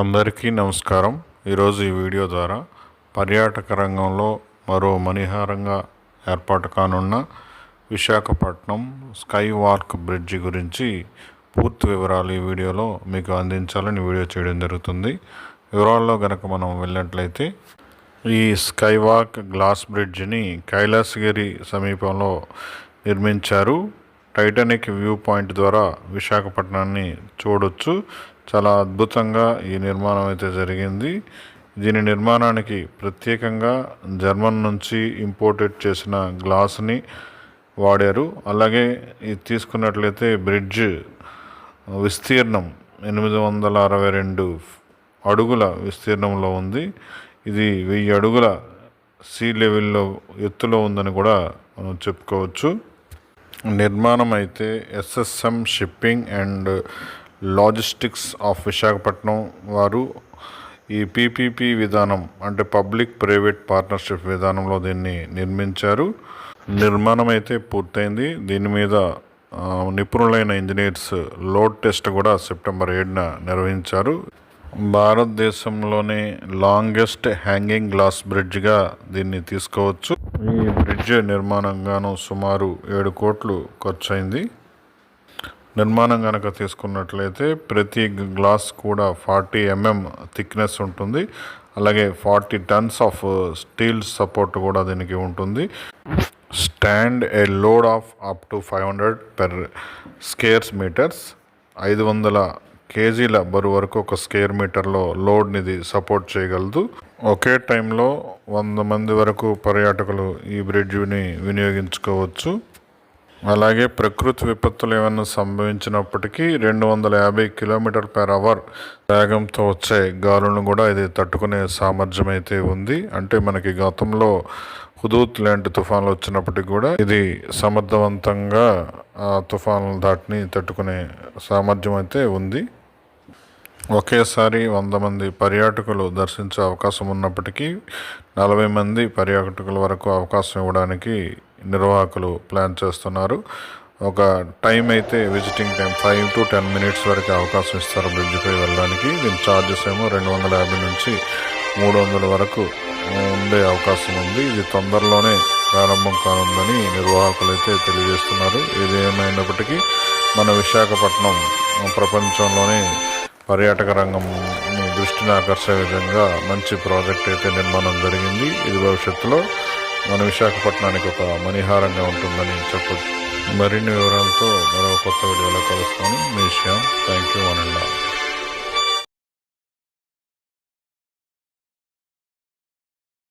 అందరికీ నమస్కారం. ఈరోజు ఈ వీడియో ద్వారా పర్యాటక రంగంలో మరో మణిహారంగా ఏర్పాటు కానున్న విశాఖపట్నం స్కై వాక్ బ్రిడ్జి గురించి పూర్తి వివరాలు ఈ వీడియోలో మీకు అందించాలని వీడియో చేయడం జరుగుతుంది. వివరాల్లో గనక మనం వెళ్ళినట్లయితే ఈ స్కై వాక్ గ్లాస్ బ్రిడ్జిని కైలాసగిరి సమీపంలో నిర్మించారు. టైటానిక్ వ్యూ పాయింట్ ద్వారా విశాఖపట్నాన్ని చూడొచ్చు. చాలా అద్భుతంగా ఈ నిర్మాణం అయితే జరిగింది. దీని నిర్మాణానికి ప్రత్యేకంగా జర్మన్ నుంచి ఇంపోర్టెడ్ చేసిన గ్లాస్ని వాడారు. అలాగే ఇది తీసుకున్నట్లయితే బ్రిడ్జ్ విస్తీర్ణం 862 అడుగుల విస్తీర్ణంలో ఉంది. ఇది 1000 అడుగుల సీ లెవెల్లో ఎత్తులో ఉందని కూడా మనం చెప్పుకోవచ్చు. నిర్మాణం అయితే SSM shipping and logistics of Visakhapatnam వారు ఈ పీపీపీ విధానం అంటే పబ్లిక్ ప్రైవేట్ పార్ట్నర్షిప్ విధానంలో దీన్ని నిర్మించారు. నిర్మాణం అయితే పూర్తయింది. దీని మీద నిపుణులైన ఇంజనీర్స్ లోడ్ టెస్ట్ కూడా సెప్టెంబర్ 7న నిర్వహించారు. భారతదేశంలోనే లాంగెస్ట్ హ్యాంగింగ్ గ్లాస్ బ్రిడ్జ్గా దీన్ని తీసుకోవచ్చు. ఈ బ్రిడ్జ్ నిర్మాణంగాను సుమారు 7 కోట్లు ఖర్చు అయింది. నిర్మాణం కనుక తీసుకున్నట్లయితే ప్రతి గ్లాస్ కూడా 40 mm థిక్నెస్ ఉంటుంది. అలాగే 40 tons ఆఫ్ స్టీల్ సపోర్ట్ కూడా దీనికి ఉంటుంది. Stand A load of up to 500 per square meters. 500 kgల బరువు వరకు ఒక స్క్వేర్ మీటర్లో లోడ్ని ఇది సపోర్ట్ చేయగలదు. ఒకే టైంలో 100 మంది వరకు పర్యాటకులు ఈ బ్రిడ్జిని వినియోగించుకోవచ్చు. అలాగే ప్రకృతి విపత్తులు ఏమైనా సంభవించినప్పటికీ 250 km/h వేగంతో వచ్చే గాలులను కూడా ఇది తట్టుకునే సామర్థ్యం అయితే ఉంది. అంటే మనకి గతంలో హుదూద్ లాంటి తుఫాన్లు వచ్చినప్పటికీ కూడా ఇది సమర్థవంతంగా ఆ తుఫాన్ల దాటిని తట్టుకునే సామర్థ్యం అయితే ఉంది. ఒకేసారి 100 మంది పర్యాటకులు దర్శించే అవకాశం ఉన్నప్పటికీ 40 మంది పర్యాటకుల వరకు అవకాశం ఇవ్వడానికి నిర్వాహకులు ప్లాన్ చేస్తున్నారు. ఒక టైం అయితే విజిటింగ్ టైం 5 to 10 minutes వరకు అవకాశం ఇస్తారు బ్రిడ్జిపై వెళ్ళడానికి. దీని ఛార్జెస్ ఏమో 250 నుంచి 300 వరకు ఉండే అవకాశం ఉంది. ఇది తొందరలోనే ప్రారంభం కానుందని నిర్వాహకులు అయితే తెలియజేస్తున్నారు. ఇది ఏమైనప్పటికీ మన విశాఖపట్నం ప్రపంచంలోనే పర్యాటక రంగం దృష్టిని ఆకర్షే విధంగా మంచి ప్రాజెక్ట్ అయితే నిర్మాణం జరిగింది. ఇది భవిష్యత్తులో మన విశాఖపట్నానికి ఒక మణిహారంగా ఉంటుందని చెప్పొచ్చు. మరిన్ని వివరాలతో మరో కొత్త వీడియోలో కలుస్తాను. మీ శ్యామ్. Thank you.